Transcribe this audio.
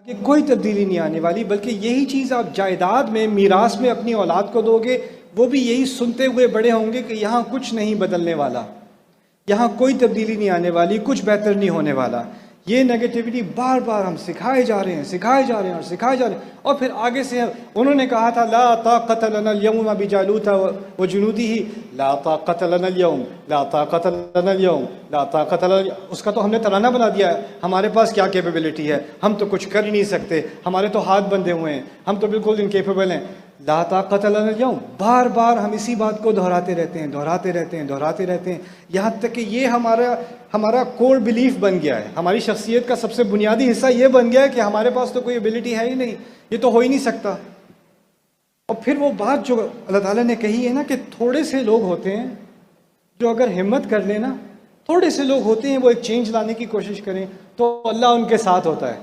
कि कोई तब्दीली नहीं आने वाली, बल्कि यही चीज़ आप जायदाद में, मीरास में अपनी औलाद को दोगे, वो भी यही सुनते हुए बड़े होंगे कि यहाँ कुछ नहीं बदलने वाला, यहाँ कोई तब्दीली नहीं आने वाली, कुछ बेहतर नहीं होने वाला। ये नेगेटिविटी बार बार हम सिखाए जा रहे हैं, सिखाए जा रहे हैं और सिखाए जा रहे हैं। और फिर आगे से उन्होंने कहा था ला ताक़त लना अल-यौम बिजालूत व जुनूदिही, ला ताक़त लना अल-यौम, ला ताक़त लना अल-यौम, ला ताक़त लना, उसका तो हमने तराना बना दिया है, हमारे पास क्या कैपेबिलिटी है, हम तो कुछ कर ही नहीं सकते, हमारे तो हाथ बंधे हुए हैं, हम तो बिल्कुल इनकेपेबल हैं। ला ताक़त लना अल-यौम, बार बार हम इसी बात को दोहराते रहते हैं, दोहराते रहते हैं, दोहराते रहते हैं, यहाँ तक कि ये हमारा कोर बिलीफ बन गया है। हमारी शख्सियत का सबसे बुनियादी हिस्सा ये बन गया है कि हमारे पास तो कोई एबिलिटी है ही नहीं, ये तो हो ही नहीं सकता। और फिर वो बात जो अल्लाह ताला ने कही है ना कि थोड़े से लोग होते हैं जो अगर हिम्मत कर लेना, थोड़े से लोग होते हैं वो एक चेंज लाने की कोशिश करें तो अल्लाह उनके साथ होता है।